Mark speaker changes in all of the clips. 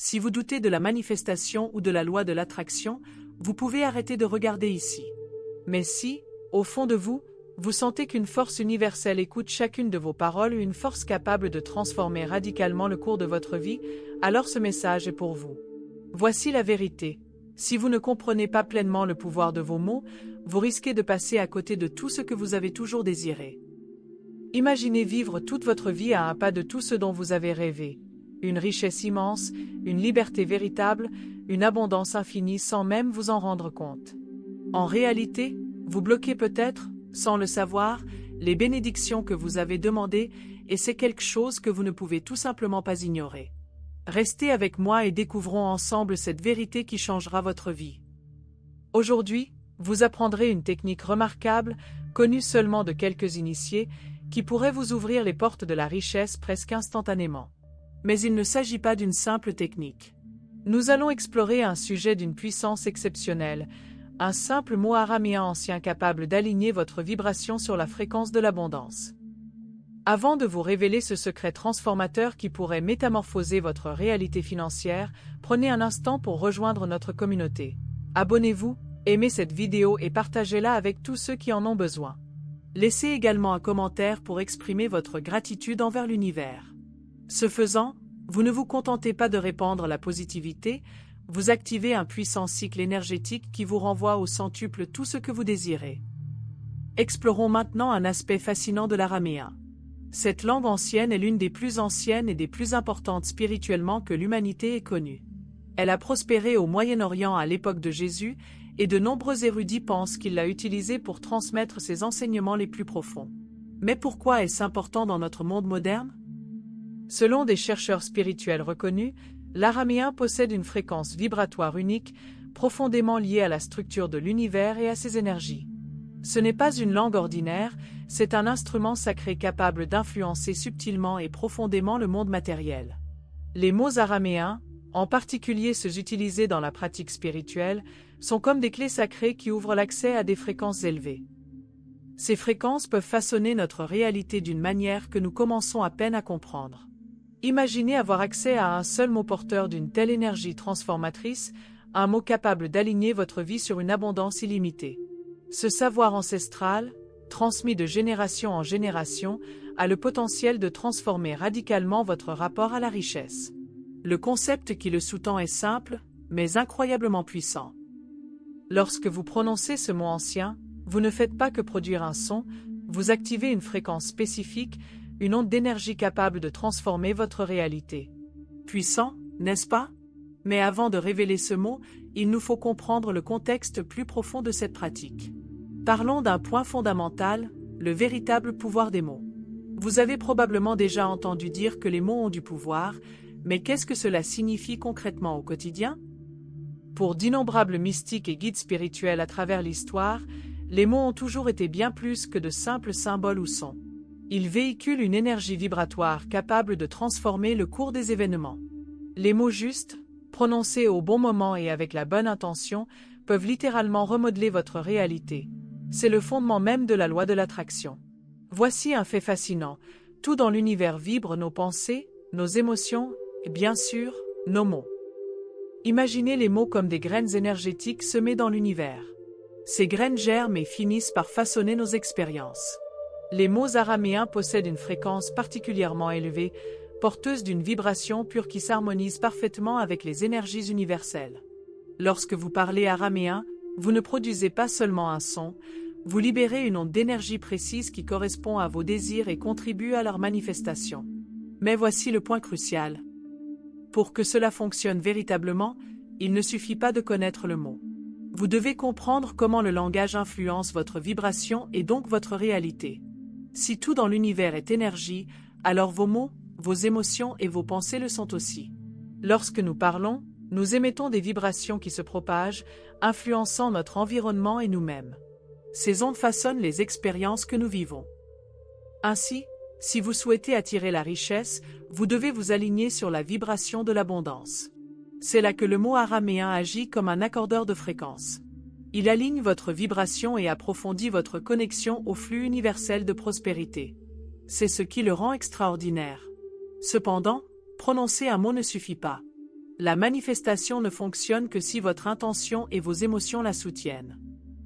Speaker 1: Si vous doutez de la manifestation ou de la loi de l'attraction, vous pouvez arrêter de regarder ici. Mais si, au fond de vous, vous sentez qu'une force universelle écoute chacune de vos paroles, une force capable de transformer radicalement le cours de votre vie, alors ce message est pour vous. Voici la vérité. Si vous ne comprenez pas pleinement le pouvoir de vos mots, vous risquez de passer à côté de tout ce que vous avez toujours désiré. Imaginez vivre toute votre vie à un pas de tout ce dont vous avez rêvé. Une richesse immense, une liberté véritable, une abondance infinie sans même vous en rendre compte. En réalité, vous bloquez peut-être, sans le savoir, les bénédictions que vous avez demandées, et c'est quelque chose que vous ne pouvez tout simplement pas ignorer. Restez avec moi et découvrons ensemble cette vérité qui changera votre vie. Aujourd'hui, vous apprendrez une technique remarquable, connue seulement de quelques initiés, qui pourrait vous ouvrir les portes de la richesse presque instantanément. Mais il ne s'agit pas d'une simple technique. Nous allons explorer un sujet d'une puissance exceptionnelle, un simple mot araméen ancien capable d'aligner votre vibration sur la fréquence de l'abondance. Avant de vous révéler ce secret transformateur qui pourrait métamorphoser votre réalité financière, prenez un instant pour rejoindre notre communauté. Abonnez-vous, aimez cette vidéo et partagez-la avec tous ceux qui en ont besoin. Laissez également un commentaire pour exprimer votre gratitude envers l'univers. Ce faisant, vous ne vous contentez pas de répandre la positivité, vous activez un puissant cycle énergétique qui vous renvoie au centuple tout ce que vous désirez. Explorons maintenant un aspect fascinant de l'araméen. Cette langue ancienne est l'une des plus anciennes et des plus importantes spirituellement que l'humanité ait connue. Elle a prospéré au Moyen-Orient à l'époque de Jésus, et de nombreux érudits pensent qu'il l'a utilisée pour transmettre ses enseignements les plus profonds. Mais pourquoi est-ce important dans notre monde moderne? Selon des chercheurs spirituels reconnus, l'araméen possède une fréquence vibratoire unique, profondément liée à la structure de l'univers et à ses énergies. Ce n'est pas une langue ordinaire, c'est un instrument sacré capable d'influencer subtilement et profondément le monde matériel. Les mots araméens, en particulier ceux utilisés dans la pratique spirituelle, sont comme des clés sacrées qui ouvrent l'accès à des fréquences élevées. Ces fréquences peuvent façonner notre réalité d'une manière que nous commençons à peine à comprendre. Imaginez avoir accès à un seul mot porteur d'une telle énergie transformatrice, un mot capable d'aligner votre vie sur une abondance illimitée. Ce savoir ancestral, transmis de génération en génération, a le potentiel de transformer radicalement votre rapport à la richesse. Le concept qui le sous-tend est simple, mais incroyablement puissant. Lorsque vous prononcez ce mot ancien, vous ne faites pas que produire un son, vous activez une fréquence spécifique, une onde d'énergie capable de transformer votre réalité. Puissant, n'est-ce pas? Mais avant de révéler ce mot, il nous faut comprendre le contexte plus profond de cette pratique. Parlons d'un point fondamental, le véritable pouvoir des mots. Vous avez probablement déjà entendu dire que les mots ont du pouvoir, mais qu'est-ce que cela signifie concrètement au quotidien? Pour d'innombrables mystiques et guides spirituels à travers l'histoire, les mots ont toujours été bien plus que de simples symboles ou sons. Ils véhiculent une énergie vibratoire capable de transformer le cours des événements. Les mots justes, prononcés au bon moment et avec la bonne intention, peuvent littéralement remodeler votre réalité. C'est le fondement même de la loi de l'attraction. Voici un fait fascinant. Tout dans l'univers vibre nos pensées, nos émotions et bien sûr, nos mots. Imaginez les mots comme des graines énergétiques semées dans l'univers. Ces graines germent et finissent par façonner nos expériences. Les mots araméens possèdent une fréquence particulièrement élevée, porteuse d'une vibration pure qui s'harmonise parfaitement avec les énergies universelles. Lorsque vous parlez araméen, vous ne produisez pas seulement un son, vous libérez une onde d'énergie précise qui correspond à vos désirs et contribue à leur manifestation. Mais voici le point crucial. Pour que cela fonctionne véritablement, il ne suffit pas de connaître le mot. Vous devez comprendre comment le langage influence votre vibration et donc votre réalité. Si tout dans l'univers est énergie, alors vos mots, vos émotions et vos pensées le sont aussi. Lorsque nous parlons, nous émettons des vibrations qui se propagent, influençant notre environnement et nous-mêmes. Ces ondes façonnent les expériences que nous vivons. Ainsi, si vous souhaitez attirer la richesse, vous devez vous aligner sur la vibration de l'abondance. C'est là que le mot araméen agit comme un accordeur de fréquences. Il aligne votre vibration et approfondit votre connexion au flux universel de prospérité. C'est ce qui le rend extraordinaire. Cependant, prononcer un mot ne suffit pas. La manifestation ne fonctionne que si votre intention et vos émotions la soutiennent.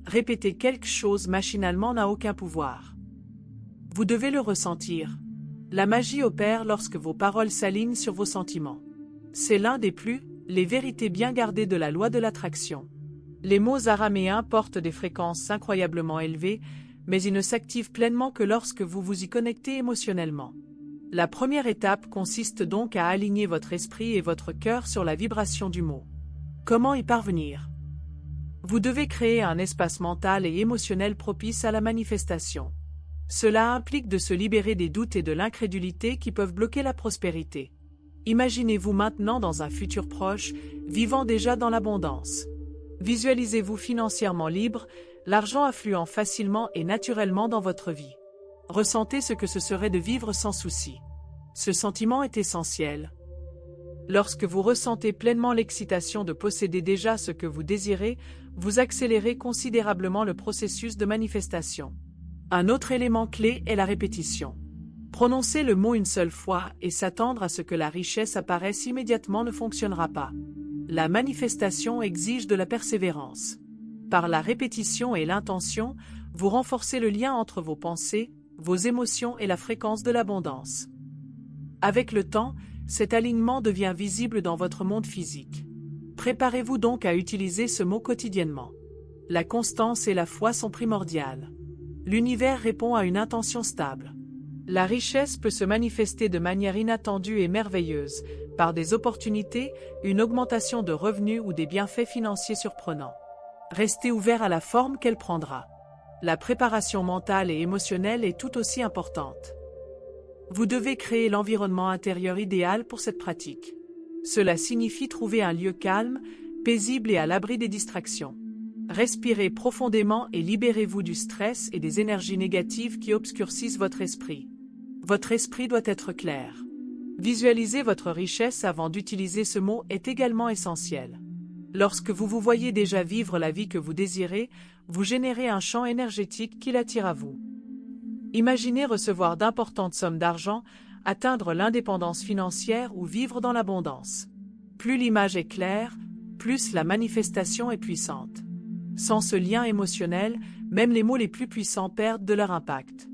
Speaker 1: Répéter quelque chose machinalement n'a aucun pouvoir. Vous devez le ressentir. La magie opère lorsque vos paroles s'alignent sur vos sentiments. C'est l'un des les vérités bien gardées de la loi de l'attraction. Les mots araméens portent des fréquences incroyablement élevées, mais ils ne s'activent pleinement que lorsque vous vous y connectez émotionnellement. La première étape consiste donc à aligner votre esprit et votre cœur sur la vibration du mot. Comment y parvenir? Vous devez créer un espace mental et émotionnel propice à la manifestation. Cela implique de se libérer des doutes et de l'incrédulité qui peuvent bloquer la prospérité. Imaginez-vous maintenant dans un futur proche, vivant déjà dans l'abondance. Visualisez-vous financièrement libre, l'argent affluant facilement et naturellement dans votre vie. Ressentez ce que ce serait de vivre sans souci. Ce sentiment est essentiel. Lorsque vous ressentez pleinement l'excitation de posséder déjà ce que vous désirez, vous accélérez considérablement le processus de manifestation. Un autre élément clé est la répétition. Prononcer le mot une seule fois et s'attendre à ce que la richesse apparaisse immédiatement ne fonctionnera pas. La manifestation exige de la persévérance. Par la répétition et l'intention, vous renforcez le lien entre vos pensées, vos émotions et la fréquence de l'abondance. Avec le temps, cet alignement devient visible dans votre monde physique. Préparez-vous donc à utiliser ce mot quotidiennement. La constance et la foi sont primordiales. L'univers répond à une intention stable. La richesse peut se manifester de manière inattendue et merveilleuse, par des opportunités, une augmentation de revenus ou des bienfaits financiers surprenants. Restez ouvert à la forme qu'elle prendra. La préparation mentale et émotionnelle est tout aussi importante. Vous devez créer l'environnement intérieur idéal pour cette pratique. Cela signifie trouver un lieu calme, paisible et à l'abri des distractions. Respirez profondément et libérez-vous du stress et des énergies négatives qui obscurcissent votre esprit. Votre esprit doit être clair. Visualiser votre richesse avant d'utiliser ce mot est également essentiel. Lorsque vous vous voyez déjà vivre la vie que vous désirez, vous générez un champ énergétique qui l'attire à vous. Imaginez recevoir d'importantes sommes d'argent, atteindre l'indépendance financière ou vivre dans l'abondance. Plus l'image est claire, plus la manifestation est puissante. Sans ce lien émotionnel, même les mots les plus puissants perdent de leur impact.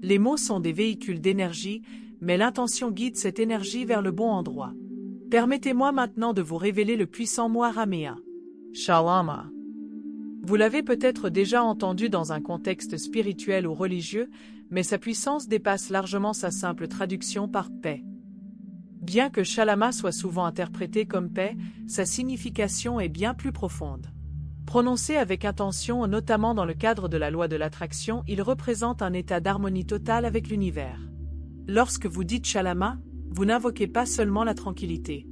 Speaker 1: Les mots sont des véhicules d'énergie, mais l'intention guide cette énergie vers le bon endroit. Permettez-moi maintenant de vous révéler le puissant mot araméen. Shalama. Vous l'avez peut-être déjà entendu dans un contexte spirituel ou religieux, mais sa puissance dépasse largement sa simple traduction par paix. Bien que Shalama soit souvent interprété comme paix, sa signification est bien plus profonde. Prononcé avec intention, notamment dans le cadre de la loi de l'attraction, il représente un état d'harmonie totale avec l'univers. Lorsque vous dites Shalama, vous n'invoquez pas seulement la tranquillité.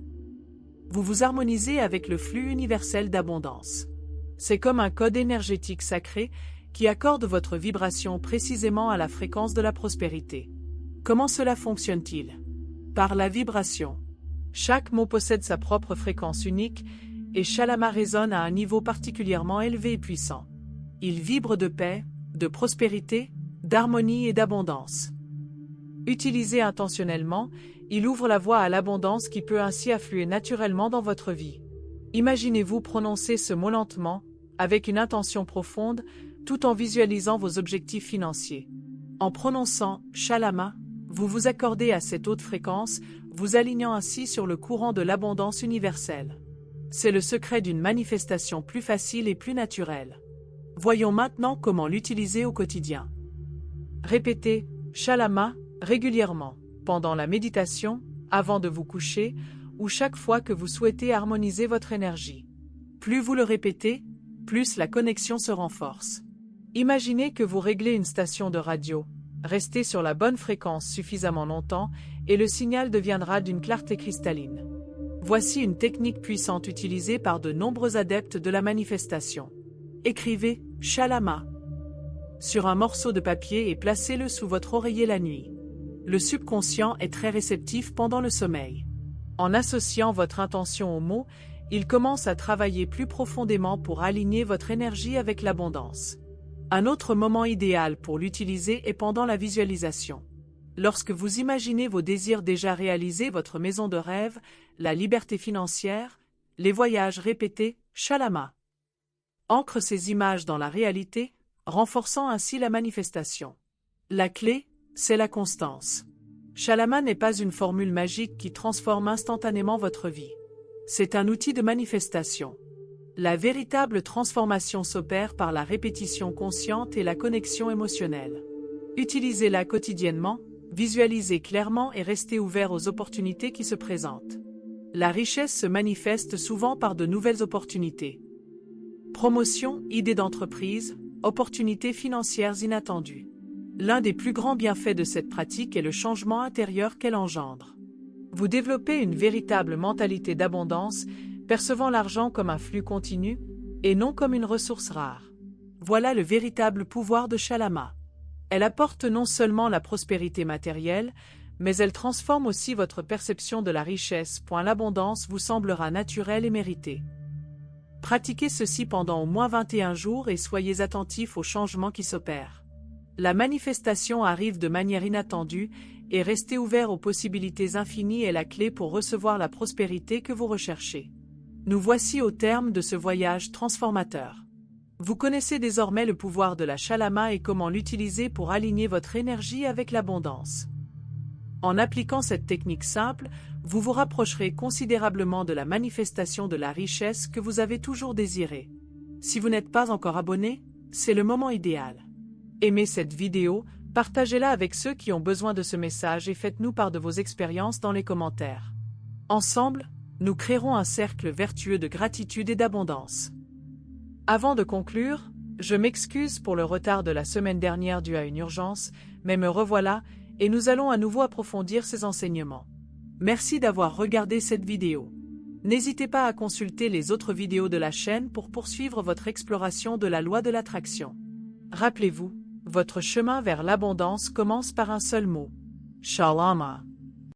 Speaker 1: Vous vous harmonisez avec le flux universel d'abondance. C'est comme un code énergétique sacré qui accorde votre vibration précisément à la fréquence de la prospérité. Comment cela fonctionne-t-il? Par la vibration. Chaque mot possède sa propre fréquence unique, et Shalama résonne à un niveau particulièrement élevé et puissant. Il vibre de paix, de prospérité, d'harmonie et d'abondance. Utilisé intentionnellement, il ouvre la voie à l'abondance qui peut ainsi affluer naturellement dans votre vie. Imaginez-vous prononcer ce mot lentement, avec une intention profonde, tout en visualisant vos objectifs financiers. En prononçant « Shalama », vous vous accordez à cette haute fréquence, vous alignant ainsi sur le courant de l'abondance universelle. C'est le secret d'une manifestation plus facile et plus naturelle. Voyons maintenant comment l'utiliser au quotidien. Répétez « Shalama » régulièrement, pendant la méditation, avant de vous coucher, ou chaque fois que vous souhaitez harmoniser votre énergie. Plus vous le répétez, plus la connexion se renforce. Imaginez que vous réglez une station de radio. Restez sur la bonne fréquence suffisamment longtemps et le signal deviendra d'une clarté cristalline. Voici une technique puissante utilisée par de nombreux adeptes de la manifestation. Écrivez « Shalama » sur un morceau de papier et placez-le sous votre oreiller la nuit. Le subconscient est très réceptif pendant le sommeil. En associant votre intention au mot, il commence à travailler plus profondément pour aligner votre énergie avec l'abondance. Un autre moment idéal pour l'utiliser est pendant la visualisation. Lorsque vous imaginez vos désirs déjà réalisés, votre maison de rêve, la liberté financière, les voyages répétés, Shalama. Ancre ces images dans la réalité, renforçant ainsi la manifestation. La clé, c'est la constance. Shalama n'est pas une formule magique qui transforme instantanément votre vie. C'est un outil de manifestation. La véritable transformation s'opère par la répétition consciente et la connexion émotionnelle. Utilisez-la quotidiennement, visualisez clairement et restez ouvert aux opportunités qui se présentent. La richesse se manifeste souvent par de nouvelles opportunités. Promotion, idées d'entreprise, opportunités financières inattendues. L'un des plus grands bienfaits de cette pratique est le changement intérieur qu'elle engendre. Vous développez une véritable mentalité d'abondance, percevant l'argent comme un flux continu, et non comme une ressource rare. Voilà le véritable pouvoir de Shalama. Elle apporte non seulement la prospérité matérielle, mais elle transforme aussi votre perception de la richesse. L'abondance vous semblera naturelle et méritée. Pratiquez ceci pendant au moins 21 jours et soyez attentifs aux changements qui s'opèrent. La manifestation arrive de manière inattendue et restez ouvert aux possibilités infinies est la clé pour recevoir la prospérité que vous recherchez. Nous voici au terme de ce voyage transformateur. Vous connaissez désormais le pouvoir de la Shalama et comment l'utiliser pour aligner votre énergie avec l'abondance. En appliquant cette technique simple, vous vous rapprocherez considérablement de la manifestation de la richesse que vous avez toujours désirée. Si vous n'êtes pas encore abonné, c'est le moment idéal. Aimez cette vidéo, partagez-la avec ceux qui ont besoin de ce message et faites-nous part de vos expériences dans les commentaires. Ensemble, nous créerons un cercle vertueux de gratitude et d'abondance. Avant de conclure, je m'excuse pour le retard de la semaine dernière dû à une urgence, mais me revoilà, et nous allons à nouveau approfondir ces enseignements. Merci d'avoir regardé cette vidéo. N'hésitez pas à consulter les autres vidéos de la chaîne pour poursuivre votre exploration de la loi de l'attraction. Rappelez-vous, votre chemin vers l'abondance commence par un seul mot. Shalama.